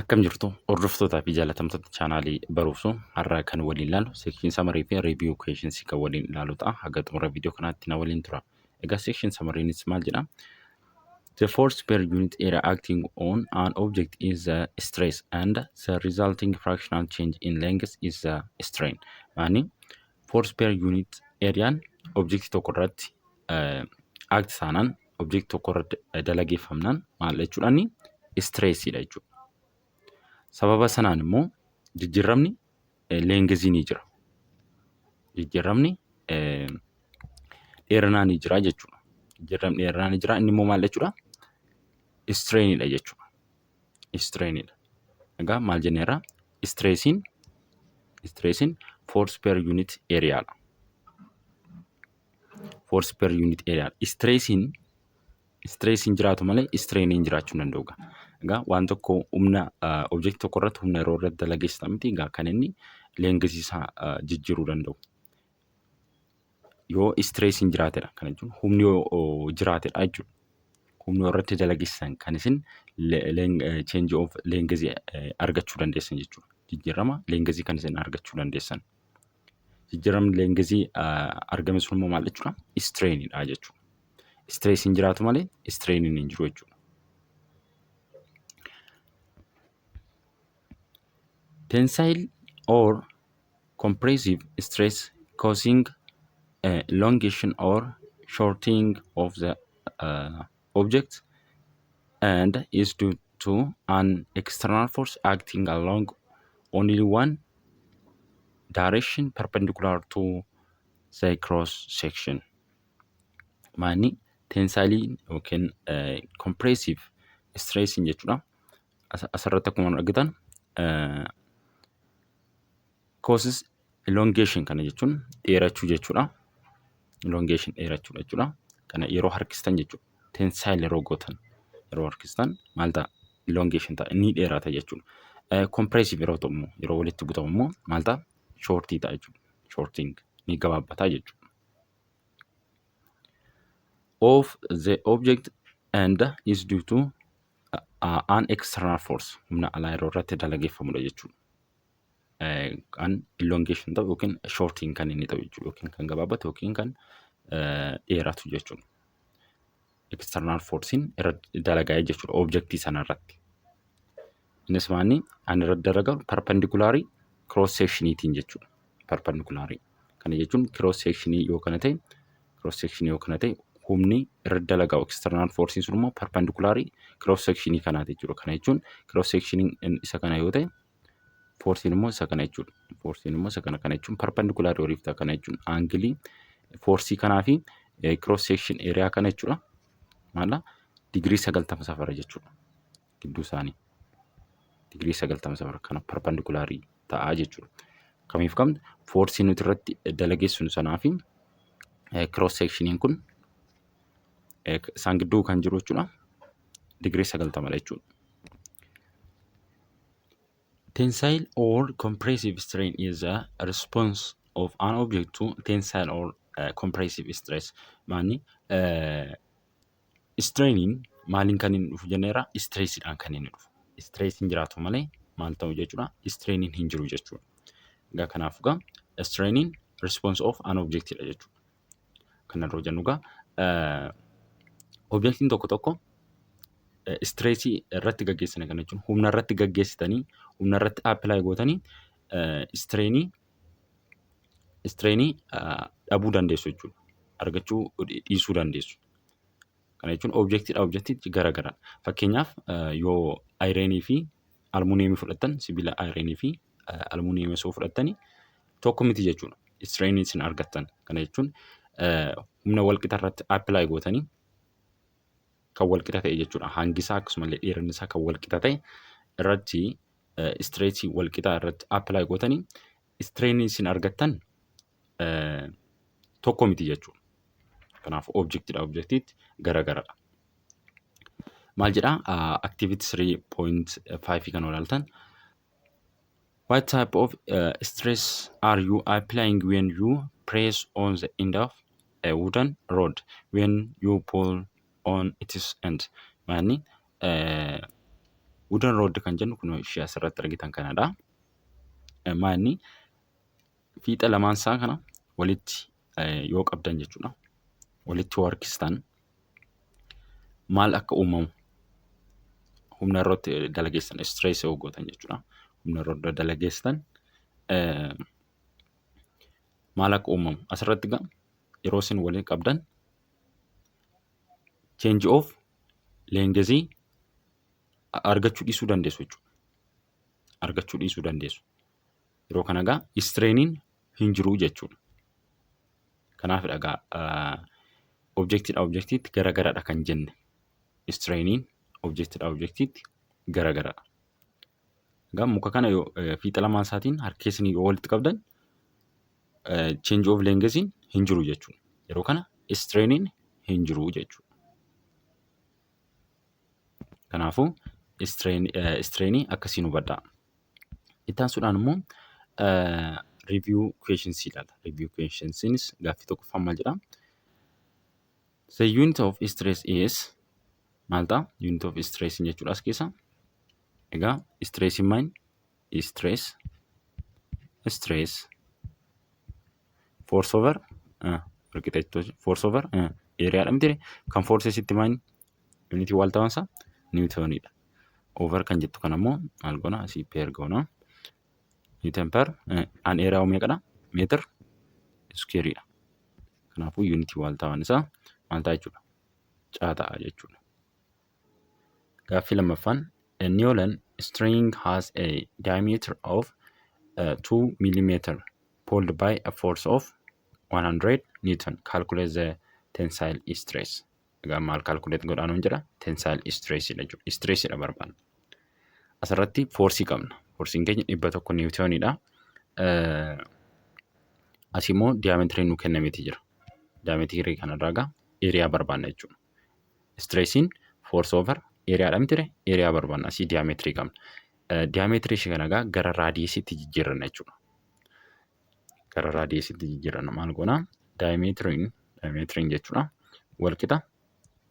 Akkam jirtu hordoftoota fi jaalatamtoota chaanaalii Barumsa har'aa kan waliin ilaallu seekshin samarii fi review questions kan waliin ilaalu ta'a. Haga xumura viidiyoo kanaatti na waliin tura. Egaa seekshin samariinis maal jedha? The force per unit area acting on an object is the stress and the resulting fractional change in length is the strain. Maani force per unit areaan object tokko irratti act taanaan object tokko irratti dalageeffamnaan maal jechuudhaani stressiidha jechuudha. Sababa sanaan immoo jijjiiramni leengizii ni jira. Jijjiiramni dheerinaa ni jira jechuudha. Jijjiiramni dheerinaa ni jira. Inni immoo maal jechuudha? Strainidha jechuudha. Strainidha. Egaa maal jenneerra? Stressiin force per unit areaadha. Force per unit area. Stressiin jiraatu malee strainiin jiraachuu hin danda'u. Egaa waan tokko humna object tokko irratti humna yeroo irratti dalageessitan miti egaa kan inni leengizii isaa jijjiiruu danda'u. Yoo stressiin jiraatedha kana jechuun humni yoo jiraatedha jechuudha. Humni irratti dalageessitan kan isin change of leengizii argachuu dandeessan jechuudha. Jijjiirama leengizii kan isin argachuu dandeessan. Jijjiiramni leengizii argame sun immoo maal jechuudha? Strainidha jechuudha. Stressiin jiraatu malee strainiin hin jiru jechuudha. Tensile or compressive stress causing elongation or shortening of the object and is due to an external force acting along only one direction perpendicular to the cross section. Maani tensile yookiin compressive stress jechuudha. Asirratti akkuma argitan causes elongation kana jechuun dheerachuu jechuudha. Elongation dheerachuu jechuudha. Kana yeroo harkistan jechuudha. Tensile yeroo gootan yeroo harkistan maal ta'a? Elongation ta'a. Inni dheerata jechuudha. Compressive yeroo ta'u immoo yeroo walitti butamu immoo maal ta'a? Shortii ta'a jechuudha. Shorting ni gabaabbataa jechuudha. Of the object and is due to an external force. Humna alaa yeroo irratti dalageeffamudha jechuudha. Kan elongation ta'u yookiin shorting kan inni ta'u jechuudha. Yookiin kan gabaabbatu yookiin kan dheeratu jechuudha. External forcein irratti dalagaa jechuudha objectii sana irratti. Innis maani an irratti dalagamu perpendicular cross sectioniitiin jechuudha. Perpendicular. Kana jechuun cross sectionii yoo kana ta'e humni irratti dalagaa external forcein sun immoo perpendicular cross sectionii kanaati jechuudha. Kana jechuun cross sectionii isa kana yoo ta'e forcein immoo isa kana jechuudha. Forcein immoo isa kana jechuun perpendicular waliif ta'a kana jechuun angilii forcii kanaa fi cross section area kana jechuudha. Maala digirii 90 safara jechuudha. Gidduu isaanii digirii 90 safara kana perpendicular ta'a jechuudha. Kamiif kam forcii nuti irratti dalageessinu sanaa fi cross sectioniin kun isaan gidduu kan jiru jechuudha. Digirii 90 jechuudha. Tensile or compressive strain is a response of an object to tensile or compressive stress. Maani strainiin maaliin kan inni dhufu jenneera? Stressiidhaan kan inni dhufu. Stressiin jiraatu malee maal ta'u jechuudha? Strainiin hin jiru jechuudha. Egaa kanaaf egaa strainiin response of an objectidha jechuudha. Kana yeroo jennu egaa objectiin tokko stressii irratti gaggeessine kana jechuun humna irratti gaggeessitanii humna irratti apply gootanii strainii dhabuu dandeessu jechuudha. Argachuu dhiisuu dandeessu. Kana jechuun objectiitti garagara. Fakkeenyaaf yoo ayireenii fi almuuniyeemii fudhattan sibiila ayireenii fi almuuniyeemii osoo fudhattanii tokko miti jechuudha. Strainii isin argattan. Kana jechuun humna walqixa irratti apply gootanii kan walqixa ta'e jechuudha. Hangisaa akkasumallee dheerinni isaa kan walqixa ta'e irratti stressii walqixa irratti apply gootanii strainii isin argattan tokko miti jechuudha. Kanaaf objectiitti garagaradha. Maal jedhaa? Activity 3.5 kan ilaaltan. What type of stress are you applying when you press on the end of a wooden rod when you pull on its end? Maani Wooden rod kan jennu kun ishee asirratti argitan kanadha. Maanni fiixa lamaansaa kana walitti yoo qabdan jechuudha. Walitti harkistan maal akka uumamu humna irratti dalageessan stress yoo gootan jechuudha. Humna irratti dalageessan maal akka uumamu asirratti yeroo isin waliin qabdan change of length argachuu dhiisuu dandeessu jechuudha. Argachuu dhiisuu dandeessu. Yeroo kana strainiin hin jiru jechuudha. Kanaaf objectiitti garagaradha kan jenne. Strainiin objectiitti garagaradha. Muka kana fiixa lamaan isaatiin harkeessanii yoo walitti qabdan change of length hin jiru jechuudha. Yeroo kana strainiin hin jiru jechuudha. Kanaafuu strainii akkasiin hubadhaa. Itti aansuudhaan immoo review questions ilaalla. Review questionsiinis gaaffii tokkoffaan maal jedhaa? The unit of stress is maal ta'a? Unit of stress jechuudha as keessa. Egaa stress in mind stress force over force over area dha miti kan forces itti mind unity wal ta'ansa newtonidha. Over kan jettu kan ammoo maal goona asii pair goona. Newton per an area meeqadha? Meetir square dha. Kanaafuu unity wal ta'an isaa maal ta'a jechuudha? Caa ta'a jechuudha. Gaaffii lammaffaan a newton string has a diameter of 2 millimeter pulled by a force of 100 Newton. Calculate the tensile stress. Egaa maal calculate godhaanuun jedha? Tensile stress dha jechuudha. Stress dha barbaanna. Asirratti forcii qabna. Forciin keenya 100 Newtonidha. As immoo diametiriin nu kennameeti jira. Diametirii kanarraa area barbaanna jechuudha. Stressiin force over area dha miti area barbaanna. Asii diametirii qabna. Diametirii ishee kana gara raadiyeesiitti jijjiirranna jechuudha. Gara raadiyeesiitti jijjiirranna maal goona? Diametiiriin jechuudha. Walqixa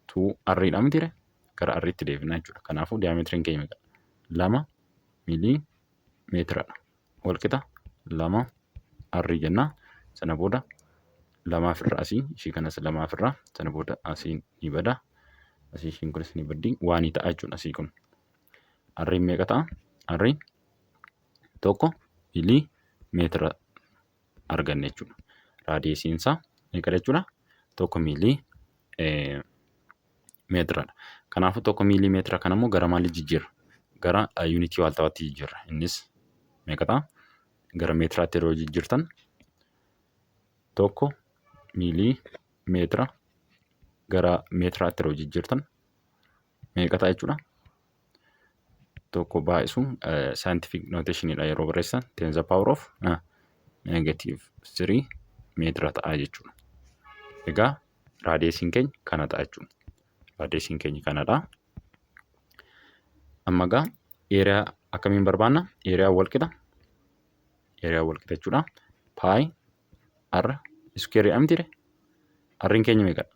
2r dha miti gara r'itti deebina jechuudha. Kanaafuu diametiiriin keenya 2 millimeetiradha. Walqixa 2 r jenna. Sana booda 2 ofirraa asii ishii kanas 2 ofirraa sana booda asii ni bada. Asii ishiin kunis ni baddi waan ta'a jechuudha asii kun. R meeqa ta'a? R 1 millimeetira arganne jechuudha. Raadiyeesiin isaa meeqa jechuudha? 1 millimeetiradha. Kanaafuu 1 millimeetira kana immoo gara maalii jijjiirra? Gara unity wal ta'aatti jijjiirra. Innis meeqa ta'a? Gara meetiraatti yeroo jijjiirtan 1 millimeetira gara meetiraatti yeroo jijjiirtan meeqa ta'a jechuudha? Tokko baay'isu scientific notationidha yeroo barreessan 10 to the power of -3 meetira ta'a jechuudha. Egaa raadiyeesiin keenya kana ta'a jechuudha. Raadiyeesiin keenya kanadha. Amma egaa area akkamiin barbaanna? Area walqixa jechuudha. Pi r square dha miti r'iin keenya meeqadha?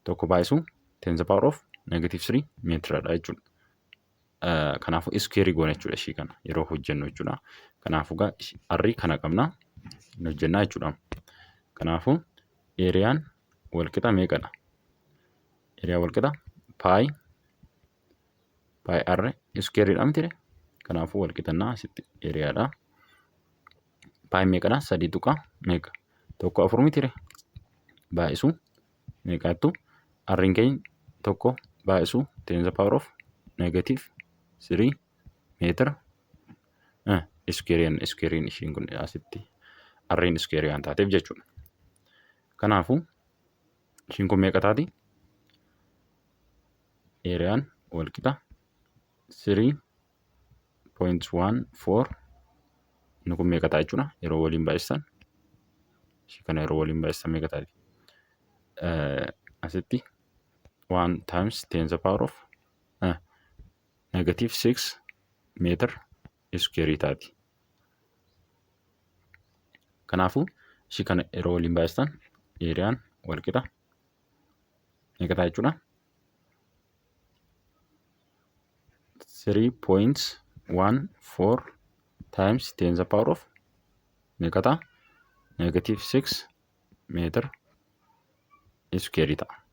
Tokko baay'isu 10 to the power of -3 meetiradha jechuudha. Kanaafuu square goona jechuudha ishii kana yeroo hojjennu jechuudha. Kanaafuu r kana qabna nu hojjennaa jechuudha. Kanaafuu eriyaan walqixa meeqadha? Eriyaa walqixa pi r square dha miti kanaafuu walqixannaa asitti eriyaadha. Pi meeqadha? 3 tuqaa meeqa? 1 miti baay'isu meeqattu? R'iin keenya 1 baay'isu 10 to the power of -3 meetira square'n ishiin kun asitti r'iin square waan taateef jechuudha. Kanaafuu ishiin kun meeqa taati? Eriyaan walqixa 3.14 inni kun meeqa ta'a jechuudha yeroo waliin baay'isan? Ishii kana yeroo waliin baay'isan meeqa taati? Asitti 1 times 10 to the power of -6 meetir square taati. Kanaafuu ishii kana yeroo waliin baay'isan eriyaan walqixa meeqa ta'a jechuudha? 3.14 times 10 to the power of meeqata -6 meetir iskeerii ta'a.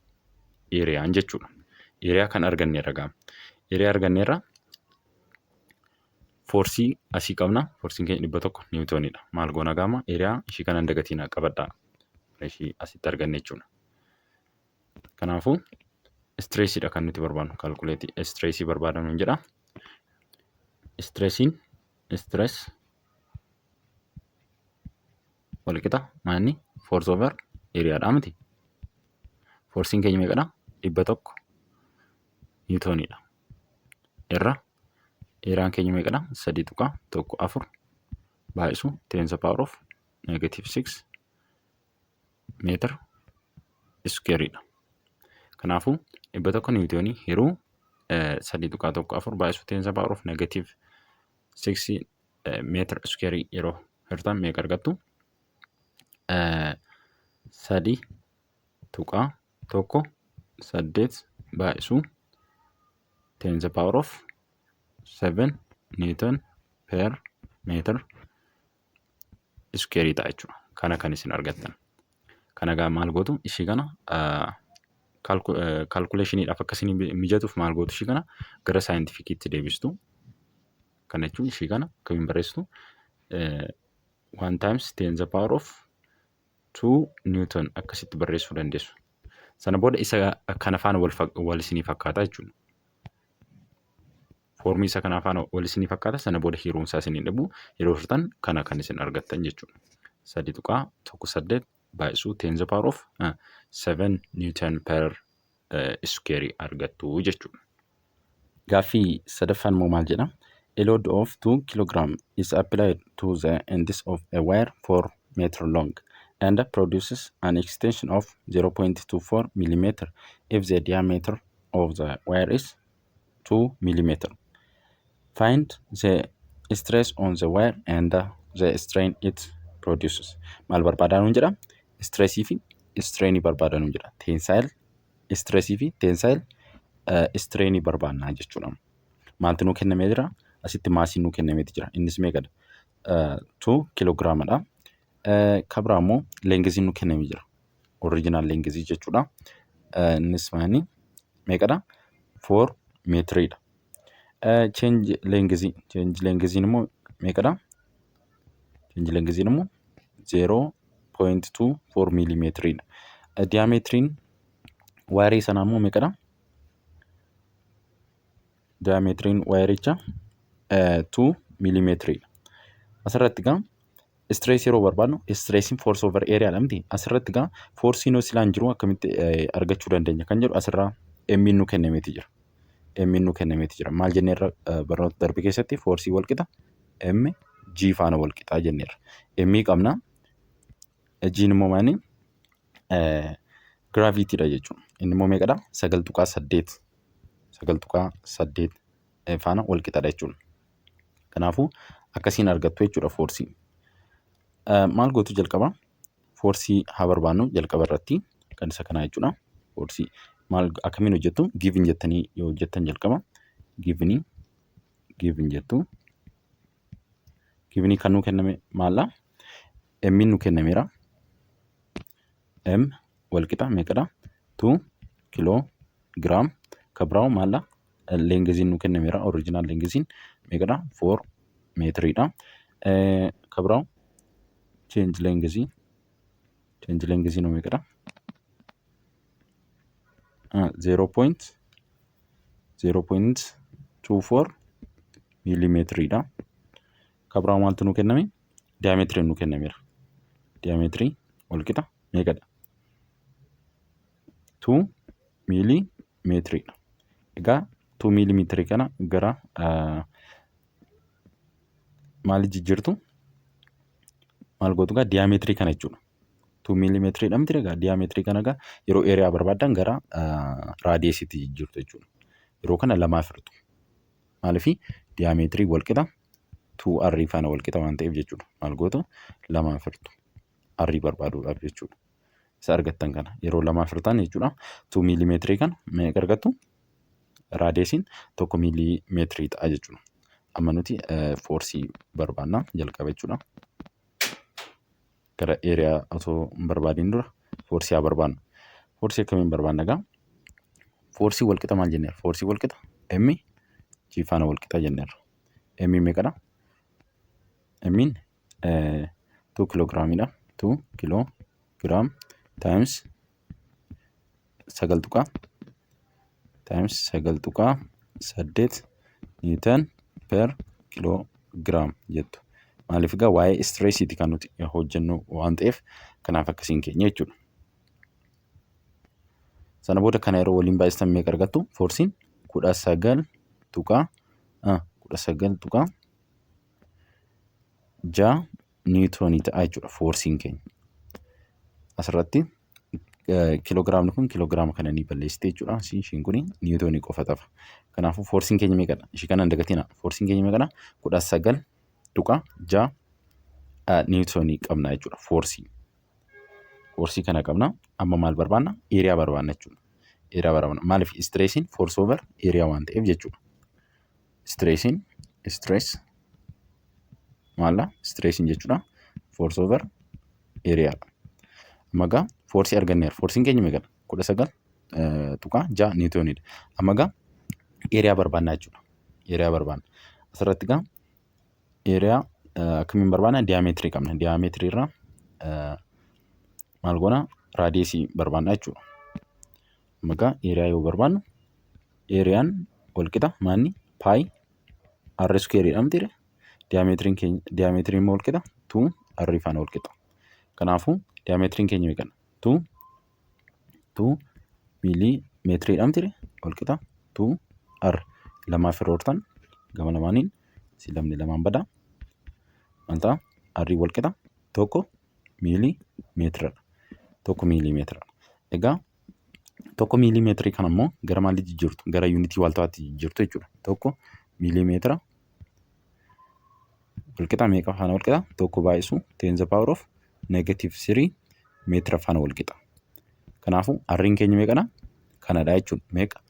Eeriyaan jechuudha. Eeriyaa kan arganneerra gaama. Eeriyaa arganneerra foorsii asii qabna. Foorsiin keenya 100 niwutooniidha. Maal goona gaama? Eeriyaa ishii kanaan dagatiinaa qabadhaa. Ishii asitti arganne jechuudha. Kanaafuu stressiidha kan nuti barbaadnu. Kaalkuleetii stressii barbaadamu jedha. Stress walqixa maanni force over eeriyaadhaa miti. Foorsiin keenya meeqadha? 100 niwutooniidha. Irra eeriyaan keenya meeqadha? 3.14 baay'isu 10 to the power of -6 meetir iskeeriidha. Kanaafuu 100 niwutoonii hiruu 3.14 baay'isu 10 to the power of -6 meetir iskeerii yeroo hirtan meeqa argattu? 3.18 baay'isu 10 to the power of 7 Newton per meter iskeerii ta'a jechuudha. Kana kan isin argattan. Kana gaa maal gootu? Ishii kana kaalkuleeshiniidhaaf akka isin mijatuuf maal gootu? Ishii kana gara saayintifikiitti deebistu. Kana jechuun ishii kana akkamiin barreessitu? 1 times 10 to the power of 2 Newton akkasitti barreessuu dandeessu. Sana booda isa kana faana wal isinii fakkaata jechuudha. Foormii isa kana faana wal isinii fakkaata. Sana booda hiruun isaa isinii dhabu. Yeroo hirtan kana kan isin argattan jechuudha. 3.18 baay'isuu 10 to the power of 7 Newton per iskeerii argattu jechuudha. Gaaffii sadaffaan immoo maal jedha? A load of 2 kg is applied to the ends of a wire 4 meter long and produces an extension of 0.24 millimeter if the diameter of the wire is 2 millimeter. Find the stress on the wire and the strain it produces. Maal barbaadaanu jedha? Stressii fi strainii barbaadaanu jedha. Tensile stressii fi tensile strainii barbaannaa jechuudha. Maaltu nuu kennamee jira? Asitti maasiin nuu kennameeti jira. Innis meeqadha? 2 kilogiramadha. Kabraa immoo leengiziin nuu kennamee jira. Original leengizii jechuudha. Innis maani meeqadha? 4 meetiriidha. Change leengiziin immoo meeqadha? Change leengiziin immoo 0.24 millimeetiriidha. Diametiriin waayirii sanaa immoo meeqadha? Diametiriin waayiricha 2 millimeetiriidha. Asirratti gaa stress yeroo barbaadnu stressiin force over area miti. Asirratti gaa forsiin silaan jiru akkamitti argachuu dandeenya kan jedhu asirraa M nu kennameeti jira. M nu kennameeti jira. Maal jenneerra barnoota darbe keessatti forsii walqixa M G faana walqixaa jenneerra. M qabna. G immoo maani? Gravitiidha jechuudha. Inni immoo meeqadha? 9.8 faana walqixaadha jechuudha. Kanaafuu akkasiin argattu jechuudha forsii. Maal gootu jalqaba? Forsii haa barbaannu jalqaba irratti kan isa kanaa jechuudha. Forsii maal akkamiin hojjettu? Given jettanii yoo hojjettan jalqaba. Given jettu. Given kan nuu kenname maalla? M nu kennameera. M walqixa meeqadha? 2 kiloogiraam. Kabraawu maalla? Leengiziin nu kennameera. Original leengiziin meeqadha? 4 meetiriidha. Kabraawu change leengiziin meeqadha? 0.24 millimeetiriidha. Kabraawu maaltu nu kenname? Diametiriin nu kennameera. Diametirii walqixa meeqadha? 2 millimeetiriidha. Egaa 2 millimeetirii kana gara maal jijjiirtu? Maal gootu gaa diaametirii kana jechuudha. 2 millimeetiriidha miti egaa diaametirii kana gaa yeroo eeriyaa barbaaddan gara raadiyeesiitti jijjiirtu jechuudha. Yeroo kana lamaaf hirtu. Maaliifii diaametirii walqixa 2R faana walqixa waan ta'eef jechuudha. Maal gootu? Lamaaf hirtu. R barbaaduudhaaf jechuudha. Isa argattan kana yeroo lamaaf hirtan jechuudha. 2 millimeetirii kana meeqa argattu? raadiyeesiin 1 miiliimeetirii ta'a jechuudha. Amma nuti foorsii barbaannaa jalqaba jechuudha. Gara eeriyaa otoo hin barbaadiin dura foorsii haa barbaannu. Foorsii akkamiin barbaanna egaa? Foorsii walqixa maal jenneerra? Foorsii walqixa M G faana walqixa jenneerra. M meeqadha? M'n 2 kiloogiraamidha. 2 kiloogiraam times 9 times 9.8 niitan per kiloogiraam jettu. Maaliif egaa waa'ee stresiiti kan nuti hojjennu waan ta'eef kanaaf akkasiin keenya jechuudha. Sana booda kana yeroo waliin baay'istan meeqa argattu? Foorsiin 19.6 niwutoonii ta'a jechuudha foorsiin keenya. Asirratti kiloogiraamni kun kiloogiraama kana ni balleessite jechuudha. Ishiin kun niwutoonii qofa ta'a. Kanaafuu foorsiin keenya meeqadha? Ishii kana hin dagatina. Foorsiin keenya meeqadha? 19.6 niwutoonii qabna jechuudha foorsii. Foorsii kana qabna. Amma maal barbaanna? Eeriyaa barbaanna jechuudha. Eeriyaa barbaanna. Maaliif? Stresiin force over eeriyaa waan ta'eef jechuudha. Stresiin stress maalla? Stresiin jechuudha force over eeriyaadha. Amma egaa foorsii arganneera. Foorsiin keenya meeqadha? 19.6 niwutooniidha. Amma egaa eeriyaa barbaannaa jechuudha. Eeriyaa barbaanna. Asirratti egaa eeriyaa akkamiin barbaanna? Diyaameetirii qabna. Diyaameetirii irraa maal goona? Raadiyeesii barbaannaa jechuudha. Amma egaa eeriyaa yoo barbaannu eeriyaan walqixa maanni? Paayi r squareedhaan ta'e diyaameetiriin immoo walqixa 2 r faana walqixa. Kanaafuu diyaameetiriin keenya meeqadha? 2 miiliimeetiriidhaan ta'e walqixa 2 r lamaaf yeroo hortan gama lamaaniin si lamni lamaan badaa maal ta'a? R walqixa 1 miiliimeetiradha. 1 miiliimeetiradha. Egaa 1 miiliimeetirii kana immoo gara maalitti jijjiirtu? Gara yuunitii waaltaatti jijjiirtu jechuudha. 1 miiliimeetira walqixa meeqa faana walqixa? 1 baay'isu 10 the power of -3 meetira faana walqixa. Kanaafuu R'n keenya meeqadha? Kanadha jechuudha. Meeqa?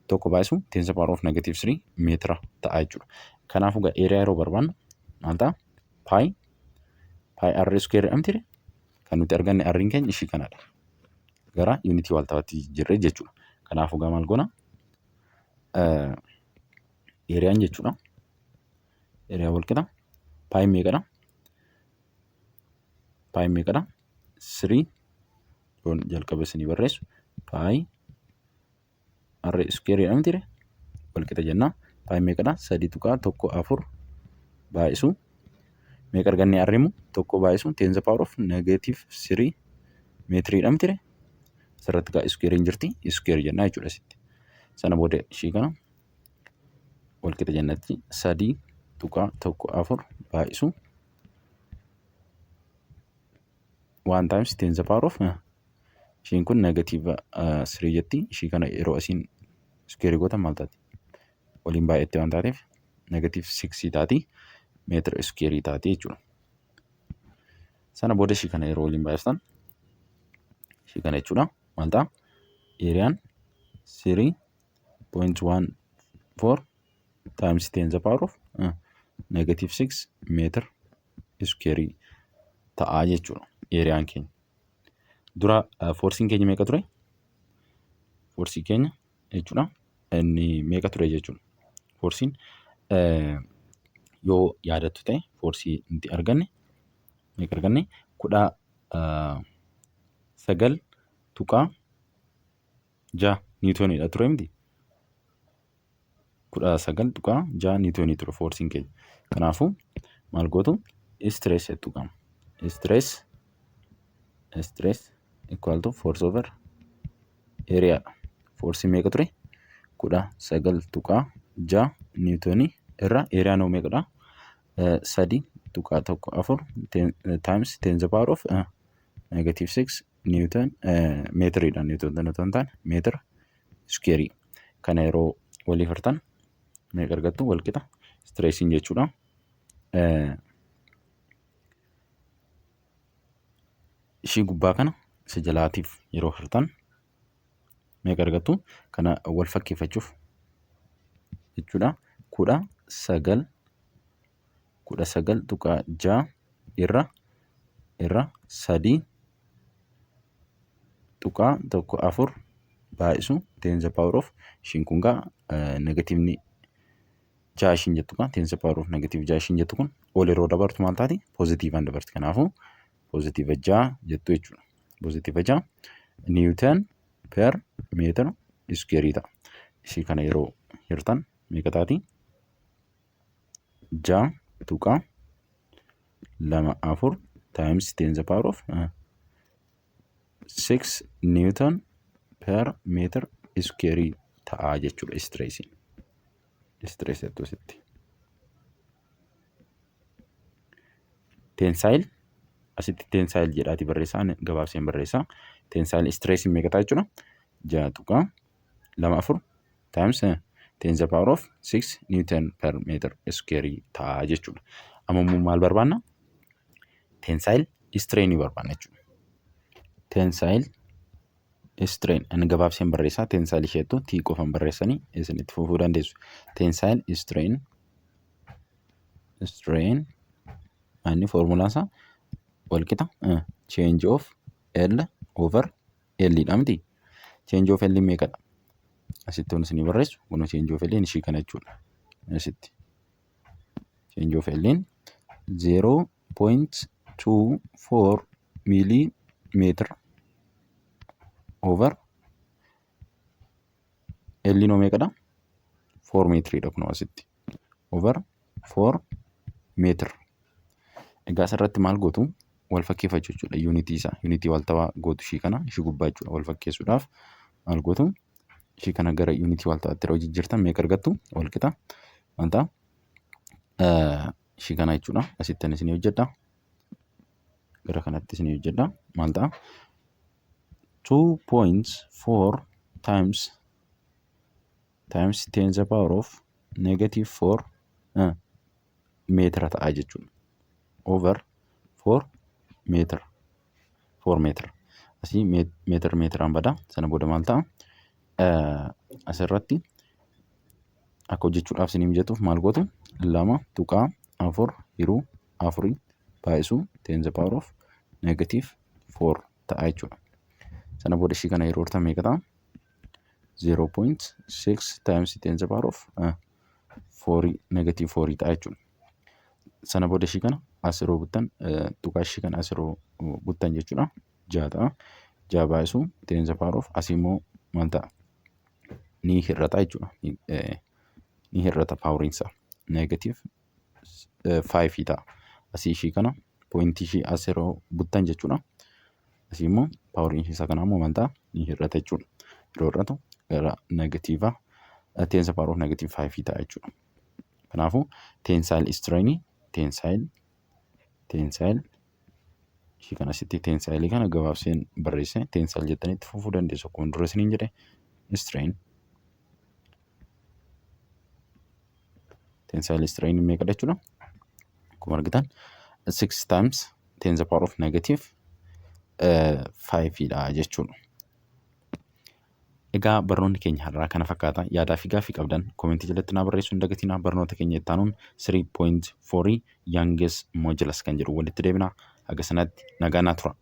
1 baay'isu 10 the power of -3 meetira ta'a jechuudha. Kanaafuu egaa eeriyaa yeroo barbaannu maal ta'a? Paayi r squareedhaan ta'e kan nuti arganne R'n keenya ishii kanadha. Gara yuunitii waaltaatti jijjiirree jechuudha. Kanaafuu egaa maal goona? Eeriyaan jechuudha. Eeriyaa walqixa paayi meeqadha? Paayi meeqadha? 3 yoon jalqaba isinii barreessu paayi r squareedhaan ta'e walqixa jenna. Paayi meeqadha? 3.14 baay'isu meeqa argannee? R immoo 1 baay'isu 10 the power of -3 meetiriidhaan ta'e asirratti egaa iskuweeriin jirti. Iskuweer jennaa jechuudha asitti. Sana booda ishii kana walqixa jennatti 3.14 baay'isu 1 times 10 the power of ishiin kun -3 jetti. Ishii kana yeroo asiin iskuweerii gootan maal taati? Waliin baay'atte waan taateef -6 taati. Meetira iskuweerii taati jechuudha. Sana booda ishii kana yeroo waliin baay'istan ishii kana jechuudha. Maal ta'a? Eeriyaan 3.14 times 10 the power of -6 meetira iskuweerii ta'a jechuudha. Eeriyaan keenya. Dura foorsiin keenya meeqa ture? Foorsii keenya jechuudha. Inni meeqa ture jechuudha. Foorsiin yoo yaadattu ta'e foorsii nuti arganne meeqa arganne? 19.6 niwutooniidha ture miti. 19.6 niwutoonii ture foorsiin keenya. Kanaafuu maal gootu? Stress jettu qaba. Stress equal to force over area. Foorsii meeqa ture? 19.6 niwutoonii irra eeriyaan hoo meeqadha? 3.14 times 10 the power of -6 niwuton meetiriidha. Niwuton taane meetira iskuweerii. Kana yeroo waliif hirtan meeqa argattu? Walqixa stresiin jechuudha. Ishii gubbaa kana isa jalaatiif yeroo hirtan meeqa argattu? Kana wal fakkeeffachuuf jechuudha. 19.6 irra 3.14 baay'isu 10 to the power of ishiin kun negatiivni 6 ishiin jettu kan 10 to the power of negatiiv 6 ishiin jettu kun ol yeroo dabartu maal taati? Poozitiivaan dabarti. Kanaafuu poozitiiva 6 jettu jechuudha. Poozitiiva 6 niwuutan per meetir iskuweerii ta'a. Ishii kana yeroo hirtan meeqa taati? 6.24 times 10 to the power of 6 newton per meter iskuweerii ta'a jechuudha. Istireesiin. Istirees jettu asitti. Teensaayil asitti teensaayil jedhaati barreessaa gabaabseen barreessaa. Teensaayil istireesiin meeqa ta'a jechuudha? 6.24 times 10 to the power of 6 newton per meter iskuweerii ta'a jechuudha. Amma immoo maal barbaanna? Teensaayil istireenii barbaanna jechuudha. Teensaayil istireen ani gabaabseen barreessaa. Teensaayil isheettu tii qofan barreessanii isinitti fufuu dandeessu. Teensaayil istireen inni foormulaan isaa walqixa change of L over L dha miti. Change of L meeqadha? Asitti waan isinii barreessu kun change of L ishii kana jechuudha. Asitti change of L 0.24 millimeter over L noo meeqadha? 4 meetiriidha kun asitti over 4 meetir. Egaa asirratti maal gootu? Wal fakkeeffachuu jechuudha. Yuunitii isaa yuunitii waltawaa gootu ishii kana ishii gubbaa jechuudha. Wal fakkeessuudhaaf maal gootu? Ishii kana gara yuunitii waltawaatti yeroo jijjiirtan meeqa argattu? Walqixa wanta ishii kana jechuudha. Asitti isin hojjedha. Gara kanatti isin hojjedha. Maal ta'a? 2.4 times 10 to the power of negative 4 meetira ta'a jechuudha. Over 4 meter. 4 meter. Asii meetiraan bada. Sana booda maal ta'a? Asirratti akka hojjechuudhaaf isin mijatuuf maal gootu? 2.4 baay'isuu 10 to the power of negative 4 ta'a jechuudha. Sana booda ishii kana yeroo hirtan meeqa ta'a? 0.6 times 10 to the power of 4 negative 4 ta'a jechuudha. Sana booda ishii kana asiroo buttan tuqaa ishii kana asiroo buttan jechuudha. 6 ta'a. 6 baay'isuu 10 to the power of asii immoo maal ta'a? Ni hir'ata jechuudha. Ni hir'ata paawuriinsa. Negative 5 ta'a. Asii ishii kana poointii ishii asiroo buttan jechuudha. Asii immoo paawuriin isaa kana immoo maal ta'a? Ni hir'ata jechuudha. Yeroo hir'atu gara negatiiva 10 to the power of negative 5 ta'a jechuudha. Kanaafuu teensaayil istireenii teensaayil ishii kana asitti teensaayilii kana gabaabseen barreesse teensaayil jettanitti fufuu dandeessu. Akkuma dura isiniin jedhe istireen teensaayil istireenii meeqadha jechuudha. Akkuma argitan 6 times 10 to the power of negative 5 dha jechuudha. Egaa barnoonni keenya har'aa kana fakkaata. Yaadaa fi gaaffii qabdan koomentii jalatti naa barreessuu hin dagatinaa. Barnoota keenya itti aanuun 3.4 youngest modulus kan jedhu walitti deebina. Haga sanatti nagaa naa tura.